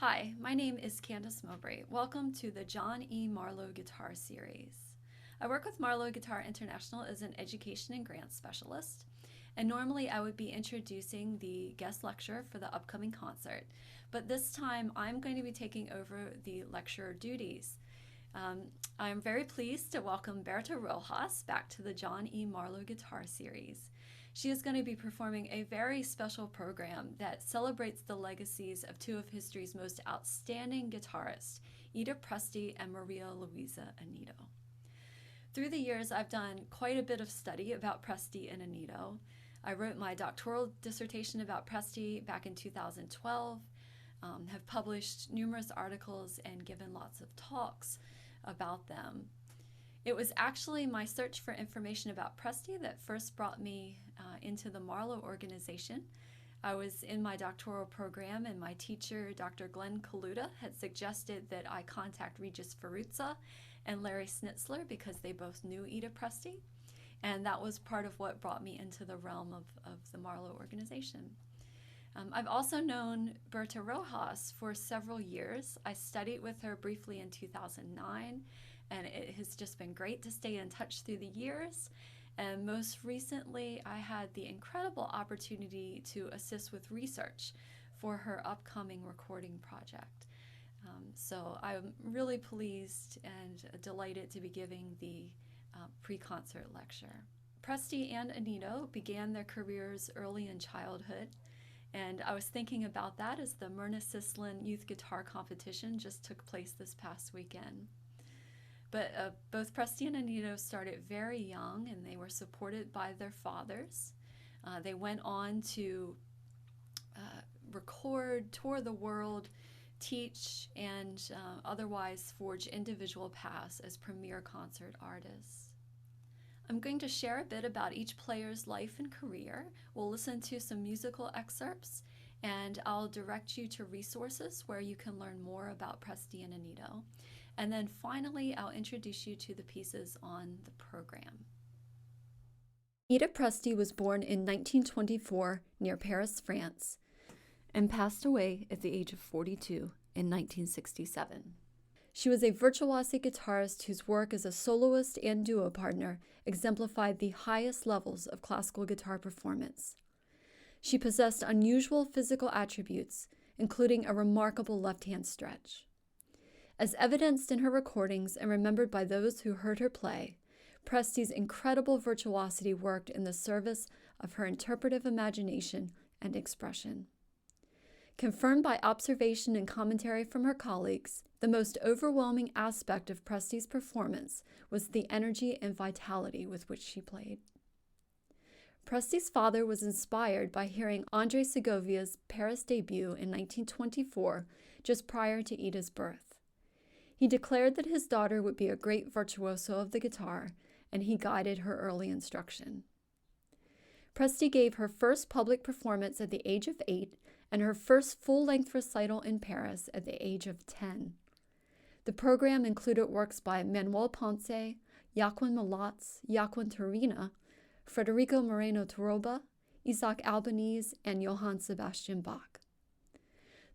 Hi, my name is Candace Mowbray. Welcome to the John E. Marlow Guitar Series. I work with Marlow Guitar International as an education and grants specialist, and normally I would be introducing the guest lecturer for the upcoming concert, but this time I'm going to be taking over the lecturer duties. I'm very pleased to welcome Berta Rojas back to the John E. Marlow Guitar Series. She is going to be performing a very special program that celebrates the legacies of two of history's most outstanding guitarists, Ida Presti and Maria Luisa Anido. Through the years, I've done quite a bit of study about Presti and Anido. I wrote my doctoral dissertation about Presti back in 2012, have published numerous articles and given lots of talks about them. It was actually my search for information about Presti that first brought me into the Marlow organization. I was in my doctoral program and my teacher, Dr. Glenn Kaluta, had suggested that I contact Regis Ferruzza and Larry Schnitzler because they both knew Ida Presti, and that was part of what brought me into the realm of the Marlow organization. I've also known Berta Rojas for several years. I studied with her briefly in 2009, and it has just been great to stay in touch through the years. And most recently, I had the incredible opportunity to assist with research for her upcoming recording project. So I'm really pleased and delighted to be giving the pre-concert lecture. Presti and Anido began their careers early in childhood, and I was thinking about that as the Myrna Sislin Youth Guitar Competition just took place this past weekend. But both Presti and Anido started very young, and they were supported by their fathers. They went on to record, tour the world, teach, and otherwise forge individual paths as premier concert artists. I'm going to share a bit about each player's life and career. We'll listen to some musical excerpts, and I'll direct you to resources where you can learn more about Presti and Anido. And then finally, I'll introduce you to the pieces on the program. Ida Presti was born in 1924 near Paris, France, and passed away at the age of 42 in 1967. She was a virtuosic guitarist whose work as a soloist and duo partner exemplified the highest levels of classical guitar performance. She possessed unusual physical attributes, including a remarkable left-hand stretch. As evidenced in her recordings and remembered by those who heard her play, Presti's incredible virtuosity worked in the service of her interpretive imagination and expression. Confirmed by observation and commentary from her colleagues, the most overwhelming aspect of Presti's performance was the energy and vitality with which she played. Presti's father was inspired by hearing Andre Segovia's Paris debut in 1924, just prior to Ida's birth. He declared that his daughter would be a great virtuoso of the guitar, and he guided her early instruction. Presti gave her first public performance at the age of 8 and her first full-length recital in Paris at the age of 10. The program included works by Manuel Ponce, Joaquin Malotz, Joaquin Turina, Federico Moreno Toroba, Isaac Albanese, and Johann Sebastian Bach.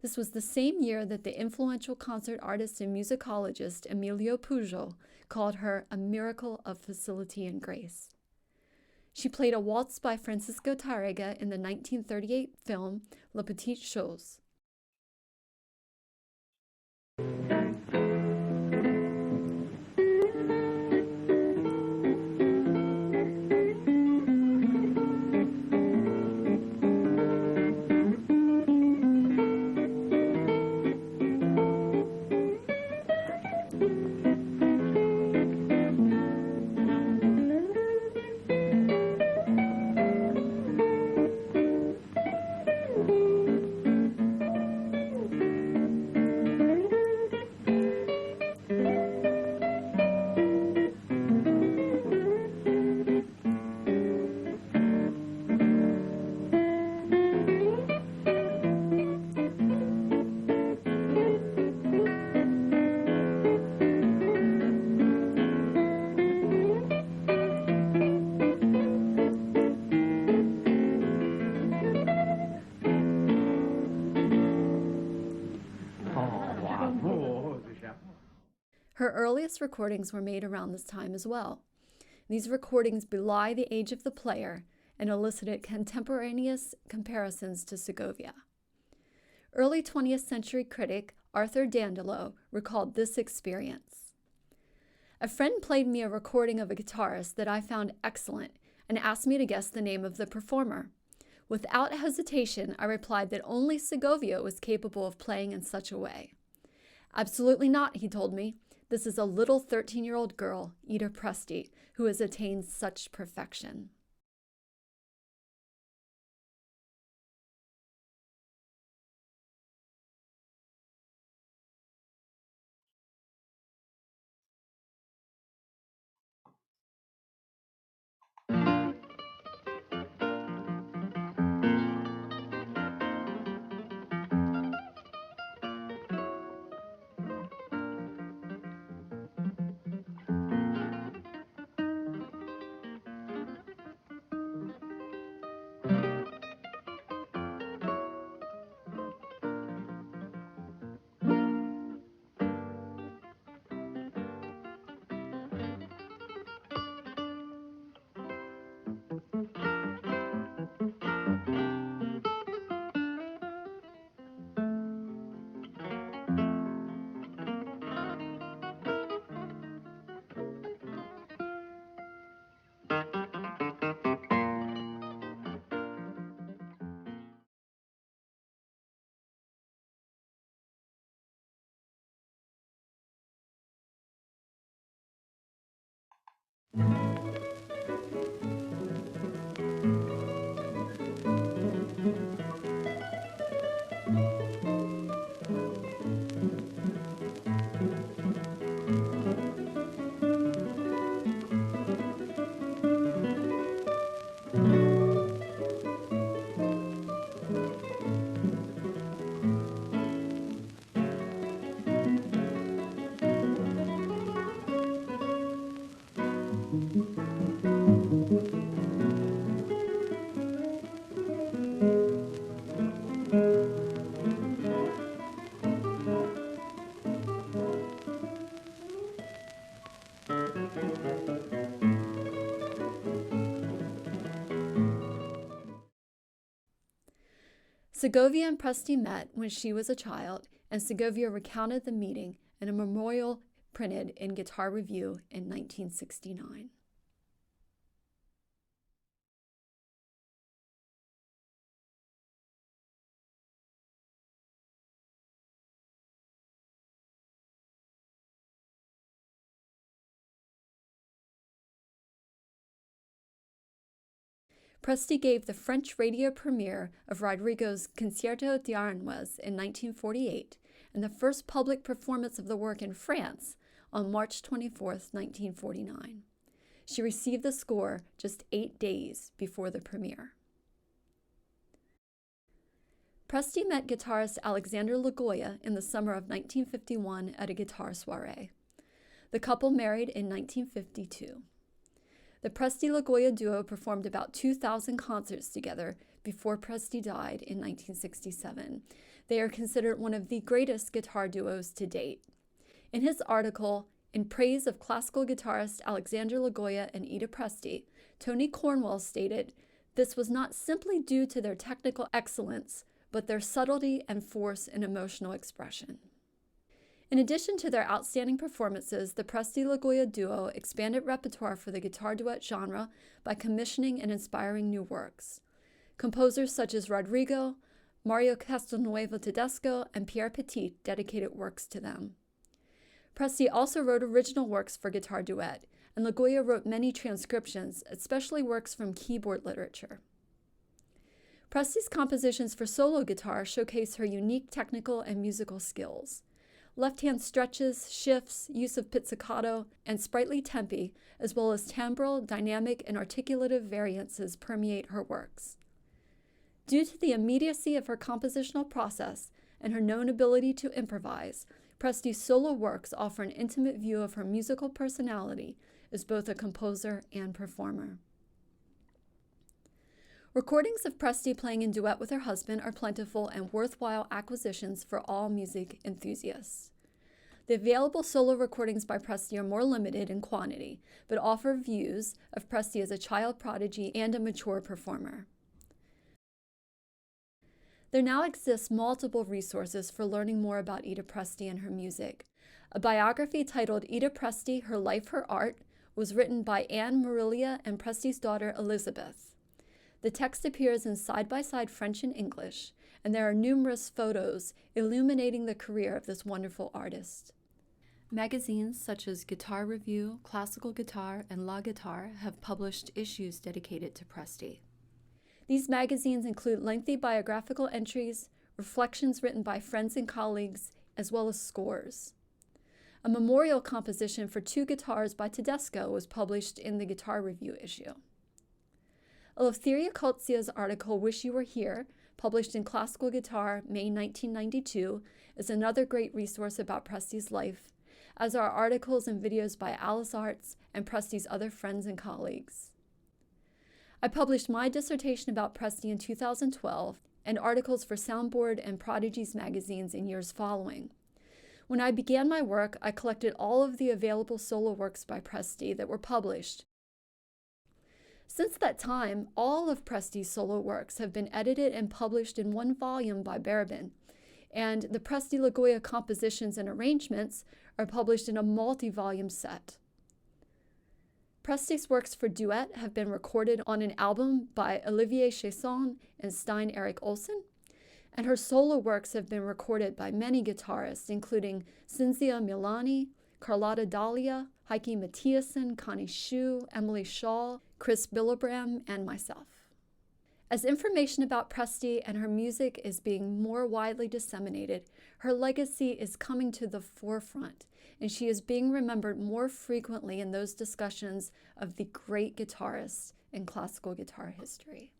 This was the same year that the influential concert artist and musicologist Emilio Pujo called her a miracle of facility and grace. She played a waltz by Francisco Tárrega in the 1938 film La Petite Chose. Her earliest recordings were made around this time as well. These recordings belie the age of the player and elicited contemporaneous comparisons to Segovia. Early 20th century critic Arthur Dandolo recalled this experience. A friend played me a recording of a guitarist that I found excellent and asked me to guess the name of the performer. Without hesitation, I replied that only Segovia was capable of playing in such a way. Absolutely not, he told me. This is a little 13-year-old girl, Ida Presti, who has attained such perfection. Segovia and Presti met when she was a child, and Segovia recounted the meeting in a memorial printed in Guitar Review in 1969. Presti gave the French radio premiere of Rodrigo's Concierto d'Aranjuez in 1948 and the first public performance of the work in France on March 24, 1949. She received the score just 8 days before the premiere. Presti met guitarist Alexander Lagoya in the summer of 1951 at a guitar soiree. The couple married in 1952. The Presti-Lagoya duo performed about 2,000 concerts together before Presti died in 1967. They are considered one of the greatest guitar duos to date. In his article, In Praise of Classical Guitarist Alexander Lagoya and Ida Presti, Tony Cornwell stated, "This was not simply due to their technical excellence, but their subtlety and force in emotional expression." In addition to their outstanding performances, the Presti-Lagoya duo expanded repertoire for the guitar duet genre by commissioning and inspiring new works. Composers such as Rodrigo, Mario Castelnuovo Tedesco, and Pierre Petit dedicated works to them. Presti also wrote original works for guitar duet, and Lagoya wrote many transcriptions, especially works from keyboard literature. Presti's compositions for solo guitar showcase her unique technical and musical skills. Left-hand stretches, shifts, use of pizzicato, and sprightly tempi, as well as timbral, dynamic, and articulative variances permeate her works. Due to the immediacy of her compositional process and her known ability to improvise, Presti's solo works offer an intimate view of her musical personality as both a composer and performer. Recordings of Presti playing in duet with her husband are plentiful and worthwhile acquisitions for all music enthusiasts. The available solo recordings by Presti are more limited in quantity, but offer views of Presti as a child prodigy and a mature performer. There now exists multiple resources for learning more about Ida Presti and her music. A biography titled Ida Presti, Her Life, Her Art was written by Anne Marilia and Presti's daughter Elizabeth. The text appears in side-by-side French and English, and there are numerous photos illuminating the career of this wonderful artist. Magazines such as Guitar Review, Classical Guitar, and La Guitare have published issues dedicated to Presti. These magazines include lengthy biographical entries, reflections written by friends and colleagues, as well as scores. A memorial composition for 2 guitars by Tedesco was published in the Guitar Review issue. Eleftheria Coetzée's article Wish You Were Here, published in Classical Guitar, May 1992, is another great resource about Presti's life, as are articles and videos by Alice Arts and Presti's other friends and colleagues. I published my dissertation about Presti in 2012 and articles for Soundboard and Prodigies magazines in years following. When I began my work, I collected all of the available solo works by Presti that were published. Since that time, all of Presti's solo works have been edited and published in one volume by Berben, and the Presti Lagoya compositions and arrangements are published in a multi-volume set. Presti's works for duet have been recorded on an album by Olivier Chesson and Stein Erik Olsen, and her solo works have been recorded by many guitarists, including Cinzia Milani, Carlotta Dahlia, Heikki Mathiasen, Connie Schuh, Emily Shaw, Chris Billebram, and myself. As information about Presti and her music is being more widely disseminated, her legacy is coming to the forefront, and she is being remembered more frequently in those discussions of the great guitarists in classical guitar history.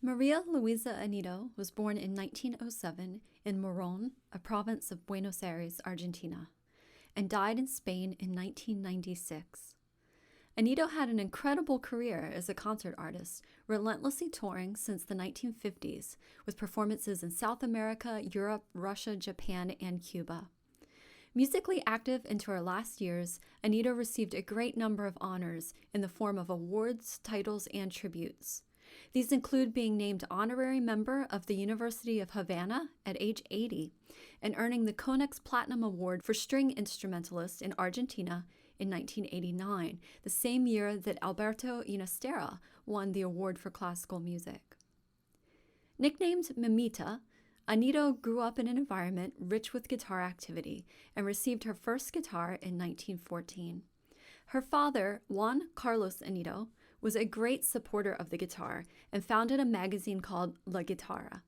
Maria Luisa Anido was born in 1907 in Morón, a province of Buenos Aires, Argentina, and died in Spain in 1996. Anido had an incredible career as a concert artist, relentlessly touring since the 1950s, with performances in South America, Europe, Russia, Japan, and Cuba. Musically active into her last years, Anido received a great number of honors in the form of awards, titles, and tributes. These include being named honorary member of the University of Havana at age 80 and earning the Konex Platinum Award for String Instrumentalist in Argentina in 1989, the same year that Alberto Inastera won the award for classical music. Nicknamed Mimita, Anido grew up in an environment rich with guitar activity and received her first guitar in 1914. Her father, Juan Carlos Anido, was a great supporter of the guitar and founded a magazine called La Guitarra.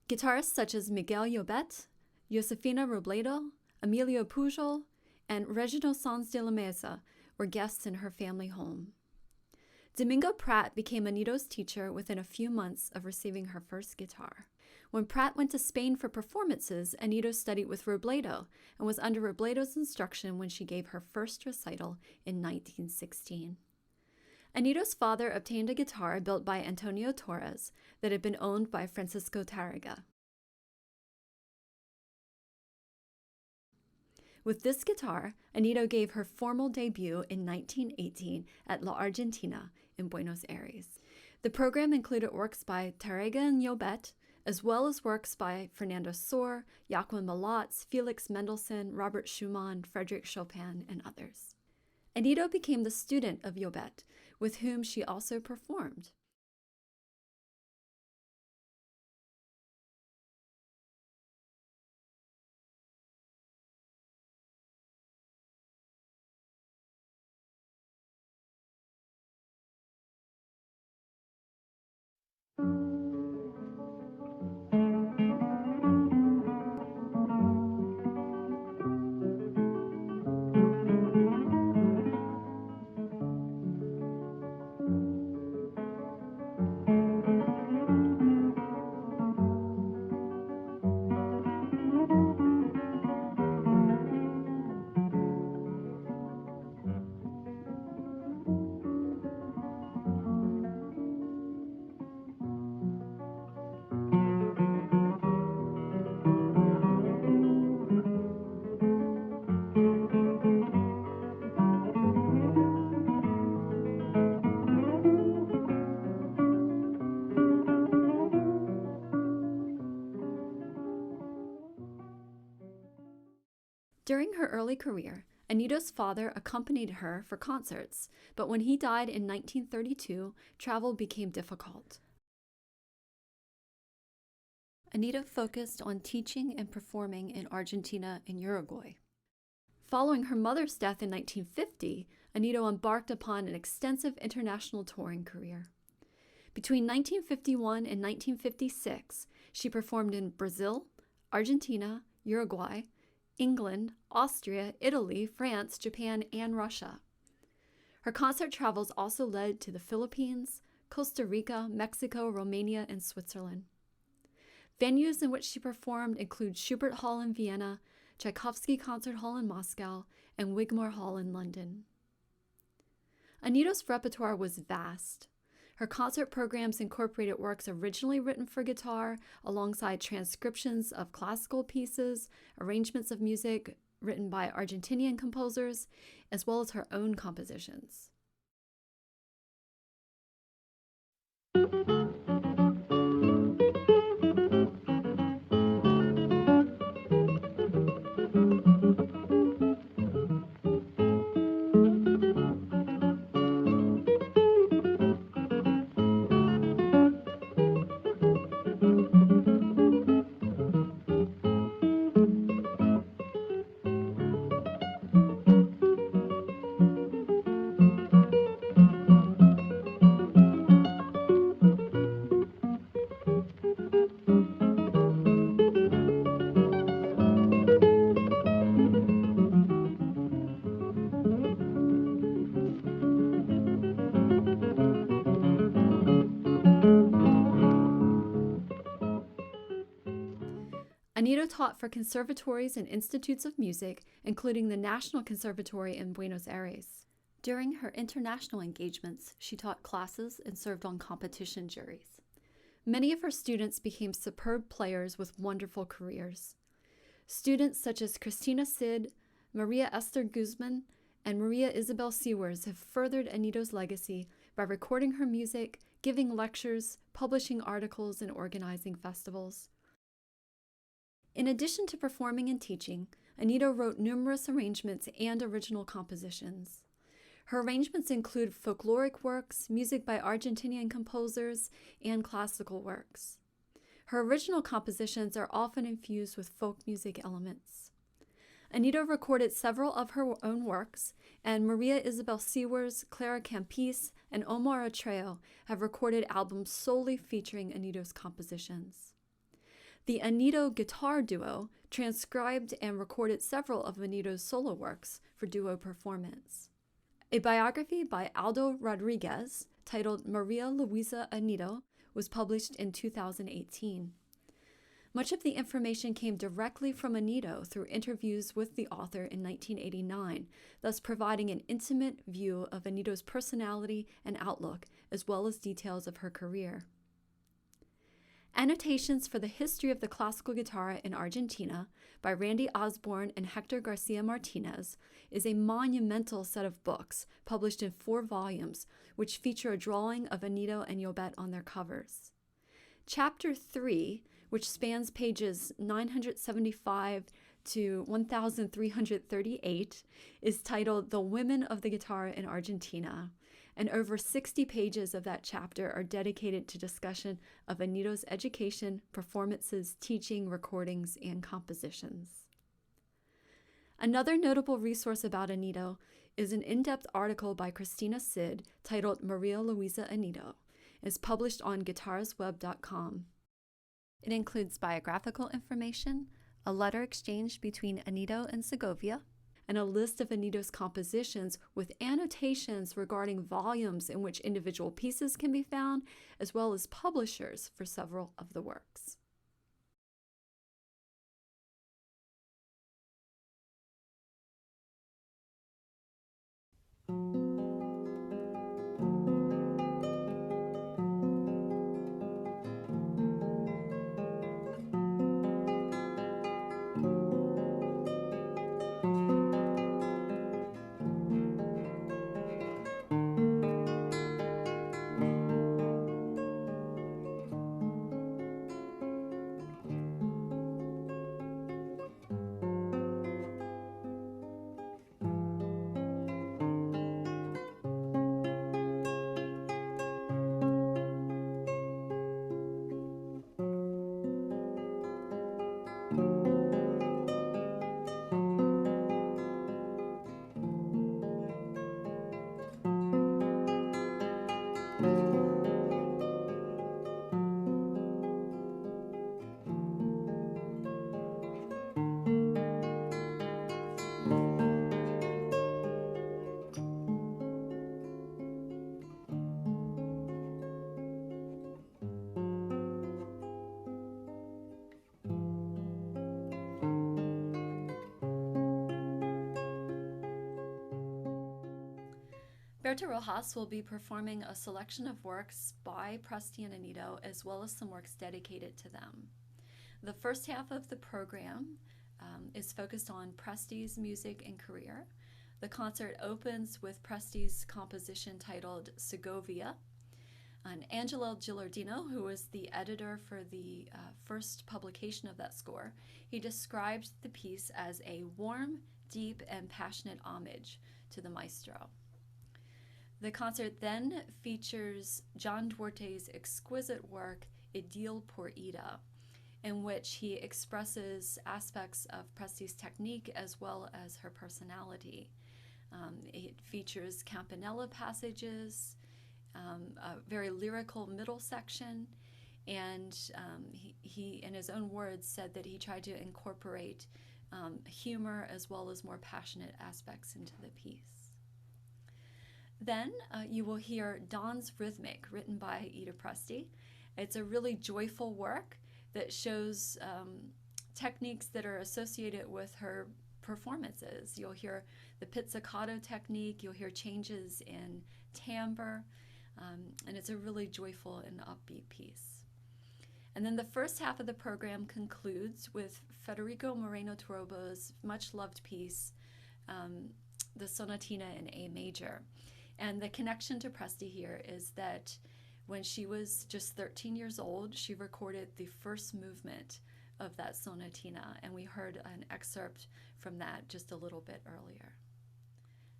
Guitarists such as Miguel Llobet, Josefina Robledo, Emilio Pujol, and Reginald Sanz de la Mesa were guests in her family home. Domingo Prat became Anido's teacher within a few months of receiving her first guitar. When Prat went to Spain for performances, Anido studied with Robledo and was under Robledo's instruction when she gave her first recital in 1916. Anido's father obtained a guitar built by Antonio Torres that had been owned by Francisco Tarrega. With this guitar, Anido gave her formal debut in 1918 at La Argentina in Buenos Aires. The program included works by Tarrega and Llobet, as well as works by Fernando Sor, Joaquin Malotz, Felix Mendelssohn, Robert Schumann, Frédéric Chopin, and others. Anido became the student of Llobet, with whom she also performed. During her early career, Anido's father accompanied her for concerts, but when he died in 1932, travel became difficult. Anido focused on teaching and performing in Argentina and Uruguay. Following her mother's death in 1950, Anido embarked upon an extensive international touring career. Between 1951 and 1956, she performed in Brazil, Argentina, Uruguay, England, Austria, Italy, France, Japan, and Russia. Her concert travels also led to the Philippines, Costa Rica, Mexico, Romania, and Switzerland. Venues in which she performed include Schubert Hall in Vienna, Tchaikovsky Concert Hall in Moscow, and Wigmore Hall in London. Anido's repertoire was vast. Her concert programs incorporated works originally written for guitar, alongside transcriptions of classical pieces, arrangements of music written by Argentinian composers, as well as her own compositions. Anido taught for conservatories and institutes of music, including the National Conservatory in Buenos Aires. During her international engagements, she taught classes and served on competition juries. Many of her students became superb players with wonderful careers. Students such as Cristina Cid, Maria Esther Guzman, and Maria Isabel Sewers have furthered Anido's legacy by recording her music, giving lectures, publishing articles, and organizing festivals. In addition to performing and teaching, Anita wrote numerous arrangements and original compositions. Her arrangements include folkloric works, music by Argentinian composers, and classical works. Her original compositions are often infused with folk music elements. Anita recorded several of her own works, and Maria Isabel Sewers, Clara Campis, and Omar Atreo have recorded albums solely featuring Anita's compositions. The Anito Guitar Duo transcribed and recorded several of Anita's solo works for duo performance. A biography by Aldo Rodriguez, titled Maria Luisa Anito, was published in 2018. Much of the information came directly from Anito through interviews with the author in 1989, thus providing an intimate view of Anito's personality and outlook, as well as details of her career. Annotations for the History of the Classical Guitar in Argentina by Randy Osborne and Hector Garcia Martinez is a monumental set of books published in 4 volumes, which feature a drawing of Anito and Yobet on their covers. Chapter 3, which spans pages 975 to 1338, is titled The Women of the Guitar in Argentina, and over 60 pages of that chapter are dedicated to discussion of Anito's education, performances, teaching, recordings, and compositions. Another notable resource about Anito is an in-depth article by Christina Sid titled Maria Luisa Anito. It's published on guitarsweb.com. It includes biographical information, a letter exchanged between Anito and Segovia, and a list of Anito's compositions with annotations regarding volumes in which individual pieces can be found, as well as publishers for several of the works. Berta Rojas will be performing a selection of works by Presti and Anito, as well as some works dedicated to them. The first half of the program is focused on Presti's music and career. The concert opens with Presti's composition titled Segovia. And Angelo Gilardino, who was the editor for the first publication of that score, he described the piece as a warm, deep, and passionate homage to the maestro. The concert then features John Duarte's exquisite work, Idil por Ida, in which he expresses aspects of Presti's technique as well as her personality. It features campanella passages, a very lyrical middle section, and he, in his own words, said that he tried to incorporate humor as well as more passionate aspects into the piece. Then you will hear Dawn's Rhythmic, written by Ida Presti. It's a really joyful work that shows techniques that are associated with her performances. You'll hear the pizzicato technique, you'll hear changes in timbre, and it's a really joyful and upbeat piece. And then the first half of the program concludes with Federico Moreno Torobo's much-loved piece, the Sonatina in A major. And the connection to Presti here is that when she was just 13 years old, she recorded the first movement of that sonatina, and we heard an excerpt from that just a little bit earlier.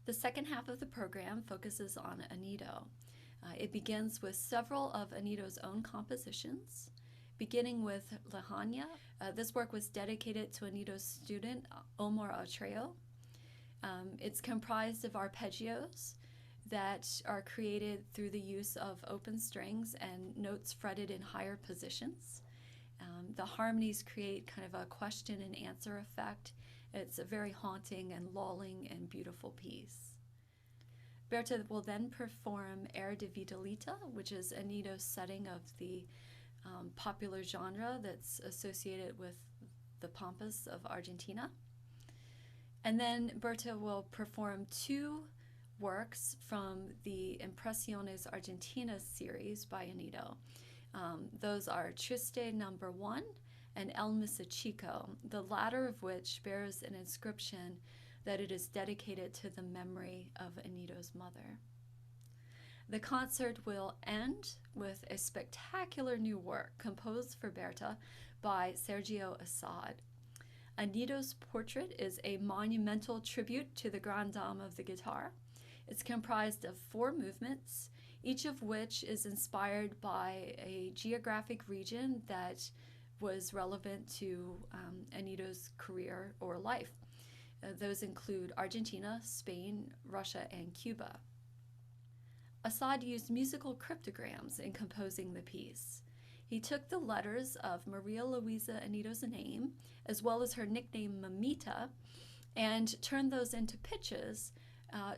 The second half of the program focuses on Anido. It begins with several of Anido's own compositions, beginning with Lejana. This work was dedicated to Anido's student, Omar Atreo. It's comprised of arpeggios that are created through the use of open strings and notes fretted in higher positions. The harmonies create kind of a question and answer effect. It's a very haunting and lulling and beautiful piece. Berta will then perform Air de Vitalita, which is Anido's setting of the popular genre that's associated with the Pampas of Argentina. And then Berta will perform two works from the Impresiones Argentinas series by Anido. Those are Triste No. 1 and El Misachico, the latter of which bears an inscription that it is dedicated to the memory of Anido's mother. The concert will end with a spectacular new work composed for Berta by Sergio Assad. Anido's portrait is a monumental tribute to the Grande Dame of the guitar. It's comprised of 4 movements, each of which is inspired by a geographic region that was relevant to Anido's career or life. Those include Argentina, Spain, Russia, and Cuba. Assad used musical cryptograms in composing the piece. He took the letters of Maria Luisa Anido's name, as well as her nickname Mamita, and turned those into pitches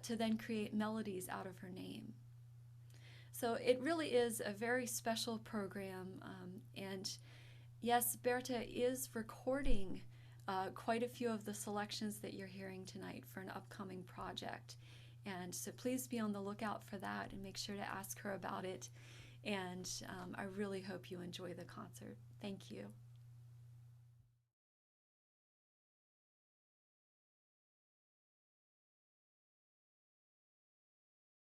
to then create melodies out of her name. So it really is a very special program, and yes, Berta is recording quite a few of the selections that you're hearing tonight for an upcoming project. And so please be on the lookout for that and make sure to ask her about it. And I really hope you enjoy the concert. Thank you.